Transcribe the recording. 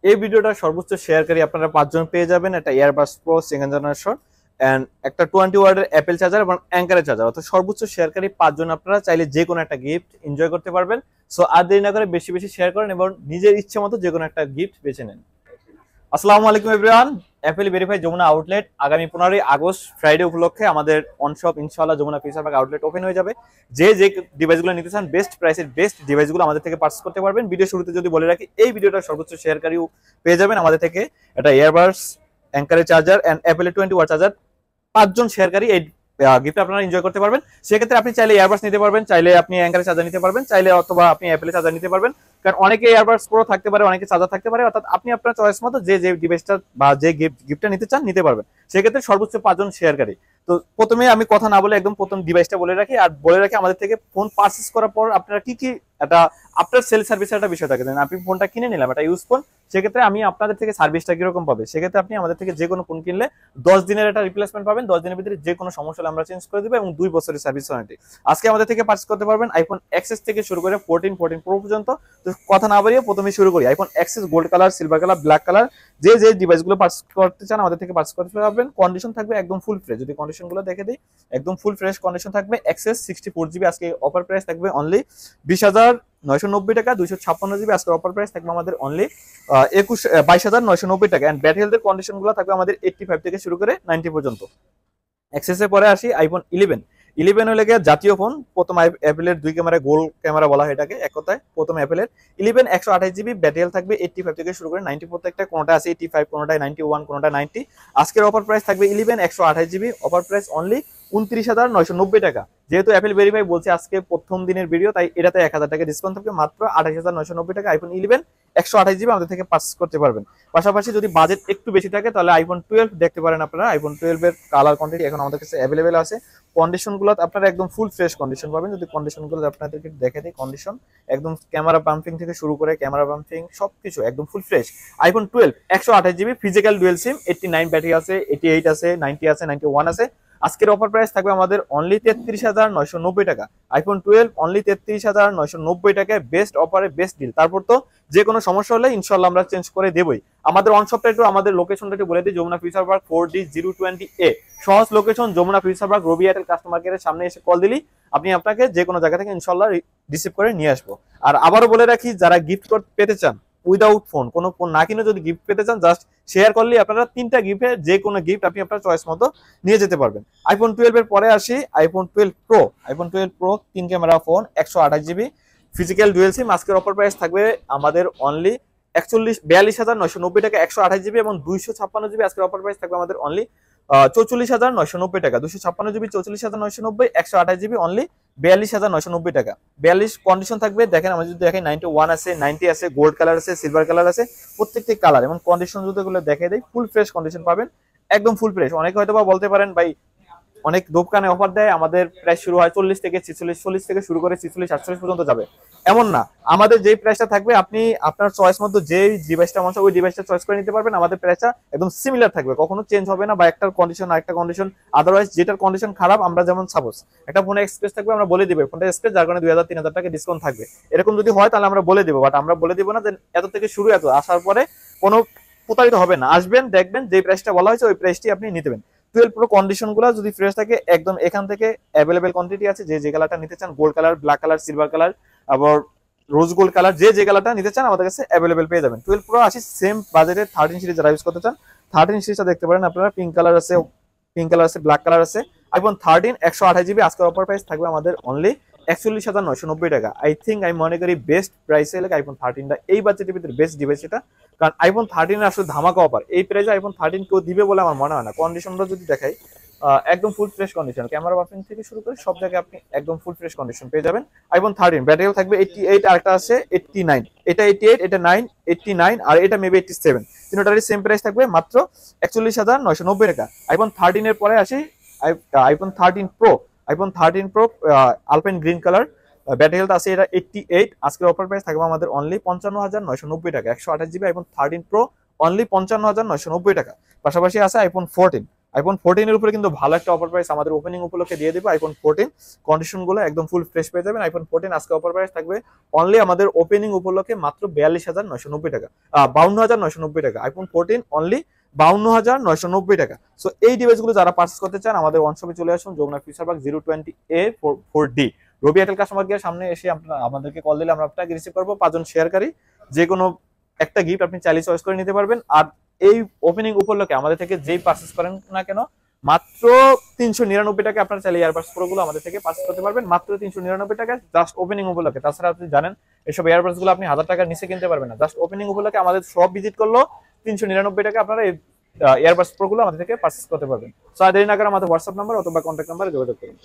এই ভিডিওটা সর্বোচ্চ শেয়ারকারী আপনারা 5 জন পেয়ে যাবেন। একটা এয়ারবাস প্রো সেকেন্ড জেনারেশন এন্ড একটা 20 ওয়াটের অ্যাপেল চার্জার এবং অ্যাঙ্কারের চার্জার। অর্থাৎ সর্বোচ্চ শেয়ারকারী 5 জন আপনারা চাইলে যে কোনো একটা গিফট এনজয় করতে পারবেন। সো আর দেরি না করে বেশি বেশি শেয়ার করেন এবং নিজের ইচ্ছে মতো যে কোনো একটা গিফট বেছে নেন। আসসালামু আলাইকুম everyone. Apple verify Jamuna outlet আগামী 15ই আগস্ট ফ্রাইডে উপলক্ষে আমাদের অনশপ ইনশাআল্লাহ যমুনা ফিচারবাগ আউটলেট ওপেন হয়ে যাবে। যে যে ডিভাইসগুলো নিতে চান বেস্ট প্রাইসের বেস্ট ডিভাইসগুলো আমাদের থেকে পারচেজ করতে পারবেন। ভিডিও শুরুতে যদি বলে রাখি, এই ভিডিওটা সর্বোচ্চ শেয়ারকারীও পেয়ে যাবেন আমাদের থেকে একটা এয়ারবাডস অ্যাঙ্কারের চার্জার এন্ড অ্যাপেলের 20 ওয়াট চার্জার। 5 জন শেয়ারকারী এই গিফট আপনারা এনজয় করতে পারবেন। সেক্ষেত্রে আপনি চাইলে এয়ারবাডস নিতে পারবেন, চাইলে আপনি অ্যাঙ্কারের চার্জার নিতে পারবেন, চাইলে অথবা আপনি অ্যাপেলের চার্জার নিতে পারবেন। কারণ অনেকে এয়ারবাডস প্রো থাকতে পারে, অনেকে চার্জার থাকতে পারে। অর্থাৎ আপনি আপনার চয়েস মতো যে যে ডিভাইসটা বা যে গিফটটা নিতে চান নিতে পারবেন। সেক্ষেত্রে সর্বোচ্চ 5 জন শেয়ারকারী। তো প্রথমে আমি কথা না বলে একদম প্রথম ডিভাইসটা বলে রাখি, আর বলে রাখি আমাদের থেকে ফোন পারচেজ করার পর আপনারা কি কি একটা আফটার সেল সার্ভিসের একটা বিষয় থাকে। আপনি ফোনটা কিনে নিলাম, এটা ইউজ ফোন, সেক্ষেত্রে আমি আপনাদের থেকে সার্ভিসটা কিরকম পাবে। সেক্ষেত্রে আপনি আমাদের থেকে যে কোনো ফোন কিনলে 10 দিনের একটা রিপ্লেসমেন্ট পাবেন। 10 দিনের ভিতরে যে কোনো সমস্যা হলে আমরা চেঞ্জ করে দেবো এবং 2 বছরের সার্ভিস ওয়ারেন্টি। আজকে আমাদের থেকে পারচেজ করতে পারবেন আইফোন এক্সএস থেকে শুরু করে 14 প্রো পর্যন্ত। তো কথা না বাড়িয়ে প্রথমে শুরু করি। IPhone XS gold colour, silver colour, black colour, যে যে ডিভাইসগুলো পারচেজ করতে চান আমাদের থেকে পারচেজ করতে পারবেন। কন্ডিশন থাকবে একদম ফুল ফ্রেশ। যদি কন্ডিশনগুলো দেখে দিই, একদম ফুল ফ্রেশ কন্ডিশন থাকবে। এক্সএস 64 জিবি আজকে অফার প্রাইস থাকবে অনলি 20,990 টাকা। 256 জিবি আজকে অফার প্রাইস থাকবে আমাদের অনলি 22,990 টাকা। এন্ড ব্যাটারি হেলথের কন্ডিশন গুলো থাকবে আমাদের 85 থেকে শুরু করে 90 পর্যন্ত। এক্সেসের পরে আসি আইফোন 11 হলে গিয়ে জাতীয় ফোন। প্রথম অ্যাপেলের 2 ক্যামেরা গোল ক্যামেরা বলা হয় এটাকে, এক কথায় প্রথম অ্যাপেলের 11 128 জিবি ব্যাটারি হেলথ থাকবে 85 থেকে শুরু করে 90 প্রত্যেকটা। কোনটা আছে 85, কোনটা 91, কোনটা 90। আজকের অফার প্রাইস থাকবে 11 128 জিবি, অফার প্রাইস অনলি 29,990 টাকা। যেহেতু অ্যাপেল ভেরিফাই বলছে আজকে প্রথম দিনের ভিডিও, তাই এটাতে 1000 টাকা ডিসকাউন্ট থাকবে। মাত্র 28,990 টাকা আইফোন 11 128 জিবি আমাদের থেকে পারচেজ করতে পারবেন। পাশাপাশি যদি বাজেট একটু বেশি থাকে তাহলে আইফোন 12 দেখতে পারেন আপনারা। আইফোন 12 এর কালার কোয়ান্টিটি এখন আমাদের কাছে অ্যাভেলেবেল আছে। কন্ডিশনগুলো আপনারা একদম ফুল ফ্রেশ কন্ডিশন পাবেন। যদি কন্ডিশনগুলো আপনাদেরকে দেখে দিই, কন্ডিশন একদম ক্যামেরা বাম্পিং থেকে শুরু করে ক্যামেরা বাম্পিং সবকিছু একদম full fresh. IPhone 12 128 GB physical dual SIM, 89 battery আছে, 88 আছে, 90 আছে, 91 আছে। আজকের অফার প্রাইস থাকবে আমাদের অনলি 33,990 টাকা। আইফোন 12 অনলি 33,990 টাকায় বেস্ট অফারে বেস্ট ডিল। তারপর তো যে কোনো সমস্যা হলে ইনশাল্লাহ আমরা চেঞ্জ করে দেবই। আমাদের অনশপটা একটু আমাদের লোকেশনটা একটু বলে দিই, যমুনা ফিউচার পার্ক 4D020A সহজ লোকেশন, যমুনা ফিউচার পার্ক রবি এয়ারটেল কাস্টমার কেয়ারের সামনে এসে কল দিলি আপনি আপনাকে যে কোনো জায়গা থেকে ইনশাল্লাহ রিসিভ করে নিয়ে আসবো। আর আবারও বলে রাখি, যারা গিফট পেতে চান উইদাউট ফোন, কোনো ফোন না কিনে যদি গিফট পেতে চান, জাস্ট শেয়ার করলে আপনারা 3টা গিফটে যে কোনো গিফট আপনি আপনার চয়েস মতো নিয়ে যেতে পারবেন। আইফোন 12 এর পরে আসি iPhone 12 pro. IPhone 12 pro 3 camera phone, 128 GB physical dual SIM. আজকের অফার প্রাইস থাকবে আমাদের অনলি 42,990 টাকা 128 জিবি এবং 256 জিবি। আজকের অফার প্রাইস থাকবে আমাদের অনলি 44,990 টাকা। 256 জিবি 44,990, 128 জিবি অনলি 42,990 টাকা। 42 কন্ডিশন থাকবে। দেখেন আমরা যদি দেখেন 91 আছে, 90 আছে, গোল্ড কালার আছে, সিলভার কালার আছে, প্রত্যেকটি কালার এবং কন্ডিশন যদি এগুলো দেখে দেয় ফুল ফ্রেশ কন্ডিশন পাবেন, একদম ফুল ফ্রেশ। অনেকে হয়তো বা বলতে পারেন ভাই অনেক দোকানে অফার দেয় আমাদের প্রাইস শুরু হয় 40 থেকে 46, 40 থেকে শুরু করে 46 48 পর্যন্ত যাবে, এমন না। আমাদের যেই প্রাইসটা থাকবে আপনি আপনার চয়েস মতো যে ডিভাইসটা মনে হয় ওই ডিভাইসটা চয়েস করে নিতে পারবেন। আমাদের প্রাইসটা একদম সিমিলার থাকবে, কখনো চেঞ্জ হবে না বা একটার কন্ডিশন আরেকটা কন্ডিশন। আদারওয়াইজ যেটার কন্ডিশন খারাপ, আমরা যেমন সাপোজ একটা ফোনে এক্সপ্রেস থাকবে, আমরা বলে দিব ফোনটা এক্সপ্রেস, যার কারণে 2000 3000 টাকা ডিসকাউন্ট থাকবে। এরকম যদি হয় তাহলে আমরা বলে দিব, বাট আমরা বলে দিব না যে এত থেকে শুরু এত আসার পরে কোনো প্রতারিত হবে না। আসবেন দেখবেন যে প্রাইসটা বলা হয়েছে ওই প্রাইসটি আপনি নিতে পারবেন। 12 প্রো কন্ডিশনগুলো যদি ফ্রেশ থাকে একদম এখান থেকে অ্যাভেলেবেল কোয়ান্টিটি আছে। যে যে কালারটা নিতে চান, gold colour, black colour, silver colour, আবার রোজ গোল্ড কালার, যে যে কালারটা নিতে চান আমাদের কাছে অ্যাভেলেবেল পেয়ে যাবেন। 12 প্রো আসি সেম বাজেটে 13 সিরিজ যারা ইউজ করতে চান 13 সিরিজটা দেখতে পারেন আপনারা। পিঙ্ক কালার আছে, ব্ল্যাক কালার আছে। আইফোন 13 128 জিবি আজকের অফার প্রাইস থাকবে আমাদের অনলি 41,990 টাকা। আই থিঙ্ক আমি মনে করি বেস্ট প্রাইসে লাগে আইফোন 13টা এই বাজেটের ভিতরে বেস্ট ডিভাইস এটা। কারণ আইফোন 13 এর আসলে ধামাকা অফার, এই প্রাইসে আইফোন 13 কেউ দিবে বলে আমার মনে হয় না। কন্ডিশনটা যদি দেখাই একদম full fresh condition, camera buffing থেকে শুরু করে সব জায়গায় আপনি একদম ফুল ফ্রেশ কন্ডিশন পেয়ে যাবেন। আইফোন 13 ব্যাটারিও থাকবে 88, আরেকটা আছে 89, এটা 88, এটা 9, 89 আর এটা মেবি 87। তিনটারই সেম প্রাইস থাকবে মাত্র 41,990 টাকা। আইফোন 13 এর পরে আসি iPhone 13 pro. IPhone 13 pro alpine green colour, battery health আছে এটা 88। আজকের অফার প্রাইস থাকবে আমাদের অনলি 55,990 টাকা। 128 জিবি আইফোন 13 প্রো অনলি 55,990 টাকা। পাশাপাশি আছে আইফোন 14। আইফোন 14 এর উপরে কিন্তু ভালো একটা অফার প্রাইস আমাদের ওপেনিং উপলক্ষে দিয়ে দিব। আইফোন 14 কন্ডিশন গুলো একদম ফুল ফ্রেশ পেয়ে যাবেন। আইফোন 14 আজকে অফার প্রাইস থাকবে অনলি আমাদের ওপেনিং উপলক্ষে মাত্র 42,990 টাকা, 52,990 টাকা। আইফোন 14 অনলি 52,990 টাকা। সো এই ডিভাইসগুলো যারা পারচেজ করতে চান আমাদের ওয়ান শপে চলে আসুন, যমুনা ফিউচারপার্ক 020A 4D রবি এয়ারটেল কাস্টমার কেয়ার সামনে এসে আপনারা আমাদেরকে কল দিলে আমরা আপনাকে রিসিভ করবো। 5 জন শেয়ারকারী যে কোনো একটা গিফট আপনি চাইলে চয়েস করে নিতে পারবেন। আর এই ওপেনিং উপলক্ষে আমাদের থেকে যেই পারচেজ করেন না কেন মাত্র 399 টাকা আপনারা চাইলে এয়ারবাডস প্রো গুলো আমাদের থেকে পারচেজ করতে পারবেন, মাত্র 399 টাকা জাস্ট ওপেনিং উপলক্ষে। তাছাড়া আপনি জানেন এসব এয়ারবাডস গুলো আপনি 1000 টাকার নিচে কিনতে পারবেন না। জাস্ট ওপেনিং উপলক্ষে আমাদের শপ ভিজিট করলো 399 টাকা আপনারা এই এয়ারবাডস প্রো গুলো আমাদের থেকে পারচেজ করতে পারবেন। সো আর দেরি না করে আমাদের হোয়াটসঅ্যাপ নাম্বার অথবা কন্ট্যাক্ট নাম্বারে যোগাযোগ করুন।